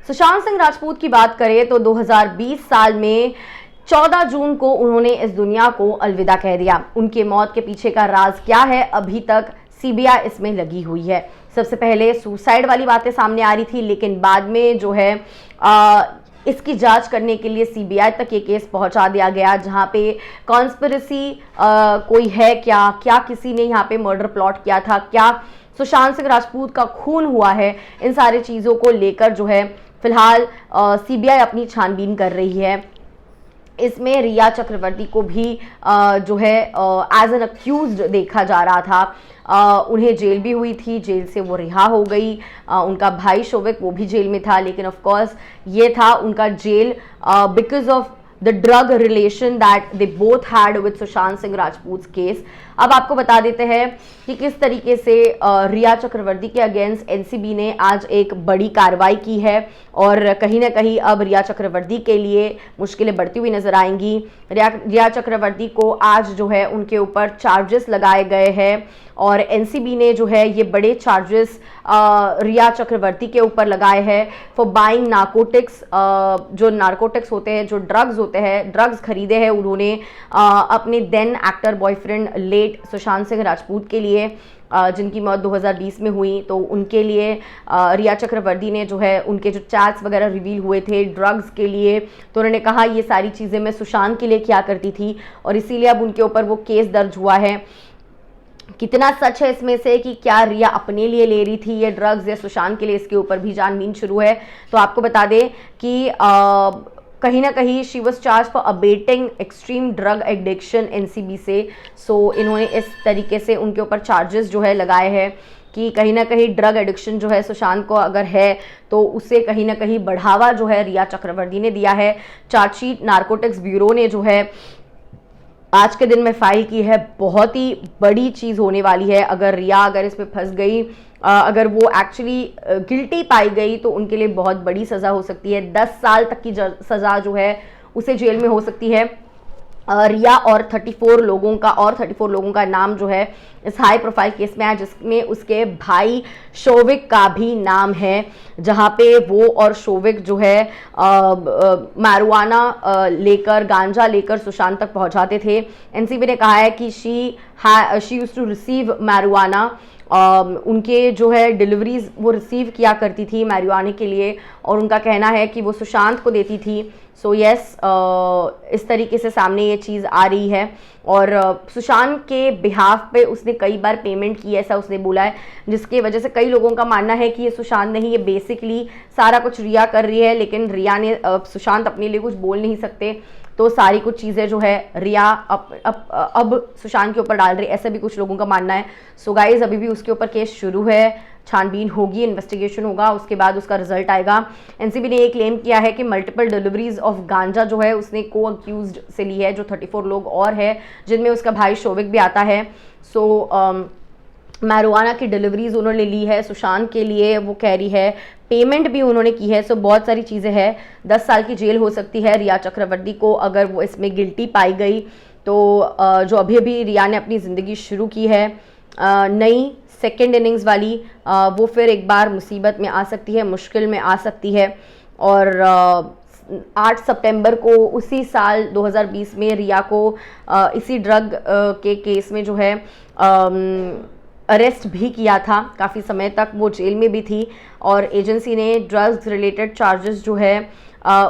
सुशांत सिंह राजपूत की बात करें तो 2020 साल में 14 जून को उन्होंने इस दुनिया को अलविदा कह दिया। उनके मौत के पीछे का राज क्या है, अभी तक सीबीआई इसमें लगी हुई है। सबसे पहले सुसाइड वाली बातें सामने आ रही थी, लेकिन बाद में जो है इसकी जांच करने के लिए सीबीआई तक ये केस पहुंचा दिया गया, जहां पे कॉन्स्पिरेसी कोई है क्या किसी ने यहाँ पे मर्डर प्लॉट किया था, क्या सुशांत सिंह राजपूत का खून हुआ है, इन सारी चीज़ों को लेकर जो है फिलहाल सीबीआई अपनी छानबीन कर रही है। इसमें रिया चक्रवर्ती को भी जो है एज एन अक्यूज्ड देखा जा रहा था। उन्हें जेल भी हुई थी, जेल से वो रिहा हो गई। उनका भाई शोविक वो भी जेल में था, लेकिन ऑफ कोर्स ये था उनका jail because of the drug relation that they both had with Sushant Singh Rajput case. अब आपको बता देते हैं कि किस तरीके से रिया चक्रवर्ती के अगेंस्ट एनसीबी ने आज एक बड़ी कार्रवाई की है और कहीं ना कहीं अब रिया चक्रवर्ती के लिए मुश्किलें बढ़ती हुई नजर आएंगी। रिया चक्रवर्ती को आज जो है उनके ऊपर चार्जेस लगाए गए हैं और एनसीबी ने जो है ये बड़े चार्जेस रिया चक्रवर्ती के ऊपर लगाए हैं फॉर बाइंग नार्कोटिक्स। जो नार्कोटिक्स होते हैं, जो ड्रग्स होते हैं, ड्रग्स खरीदे हैं उन्होंने अपने then actor boyfriend late Sushant Singh Rajput के लिए, जिनकी मौत 2020 में हुई। तो उनके लिए रिया चक्रवर्ती ने जो है उनके जो चैट्स वगैरह रिवील हुए थे ड्रग्स के लिए, तो उन्होंने कहा ये सारी चीज़ें मैं सुशांत के लिए किया करती थी और इसीलिए अब उनके ऊपर वो केस दर्ज हुआ है। कितना सच है इसमें से कि क्या रिया अपने लिए ले रही थी ये ड्रग्स या सुशांत के लिए, इसके ऊपर भी छानबीन शुरू है। तो आपको बता दें कि कहीं ना कहीं she was charge for abetting extreme drug addiction NCB से। सो इन्होंने इस तरीके से उनके ऊपर चार्जेस जो है लगाए हैं कि कहीं ना कहीं ड्रग एडिक्शन जो है सुशांत को अगर है तो उसे कहीं ना कहीं बढ़ावा जो है रिया चक्रवर्ती ने दिया है। चार्जशीट नार्कोटिक्स ब्यूरो ने जो है आज के दिन में फाइल की है। बहुत ही बड़ी चीज़ होने वाली है अगर रिया इसमें फंस गई, अगर वो एक्चुअली गिल्टी पाई गई तो उनके लिए बहुत बड़ी सज़ा हो सकती है। 10 साल तक की सज़ा जो है उसे जेल में हो सकती है। रिया और 34 लोगों का नाम जो है इस हाई प्रोफाइल केस में है, जिसमें उसके भाई शोविक का भी नाम है, जहां पे वो और शोविक जो है मैरिजुआना लेकर, गांजा लेकर सुशांत तक पहुंचाते थे। एनसीबी ने कहा है कि she used to receive marijuana. उनके जो है डिलीवरीज वो रिसीव किया करती थी मैरिजुआने के लिए और उनका कहना है कि वो सुशांत को देती थी। सो यस, इस तरीके से सामने ये चीज़ आ रही है और सुशांत के बिहाफ पे उसने कई बार पेमेंट की, ऐसा उसने बोला है, जिसकी वजह से कई लोगों का मानना है कि ये सुशांत नहीं, ये बेसिकली सारा कुछ रिया कर रही है। लेकिन रिया ने सुशांत अपने लिए कुछ बोल नहीं सकते, तो सारी कुछ चीज़ें जो है रिया अब सुशांत के ऊपर डाल रही है, ऐसा भी कुछ लोगों का मानना है। सो गाइज, अभी भी उसके ऊपर केस शुरू है, छानबीन होगी, इन्वेस्टिगेशन होगा, उसके बाद उसका रिजल्ट आएगा। एनसीबी ने ये क्लेम किया है कि मल्टीपल डिलीवरीज ऑफ गांजा जो है उसने को अक्यूज्ड से ली है, जो 34 लोग और है, जिनमें उसका भाई शोविक भी आता है। सो मैरिजुआना की डिलीवरीज उन्होंने ली है सुशांत के लिए, वो कह रही है, पेमेंट भी उन्होंने की है। सो बहुत सारी चीज़ें हैं। 10 साल की जेल हो सकती है रिया चक्रवर्ती को अगर वो इसमें गिल्टी पाई गई। तो जो अभी रिया ने अपनी ज़िंदगी शुरू की है नई सेकेंड इनिंग्स वाली, वो फिर एक बार मुसीबत में आ सकती है, मुश्किल में आ सकती है। और 8 सितंबर को उसी साल 2020 में रिया को इसी ड्रग के केस में जो है अरेस्ट भी किया था। काफ़ी समय तक वो जेल में भी थी और एजेंसी ने ड्रग्स रिलेटेड चार्जेस जो है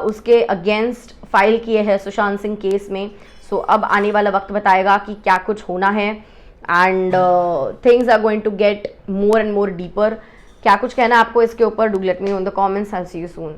उसके अगेंस्ट फाइल किए हैं सुशांत सिंह केस में। सो अब आने वाला वक्त बताएगा कि क्या कुछ होना है and things are going to get more and more deeper. क्या कुछ कहना है आपको इसके ऊपर? Do let me know in the comments. I see you soon.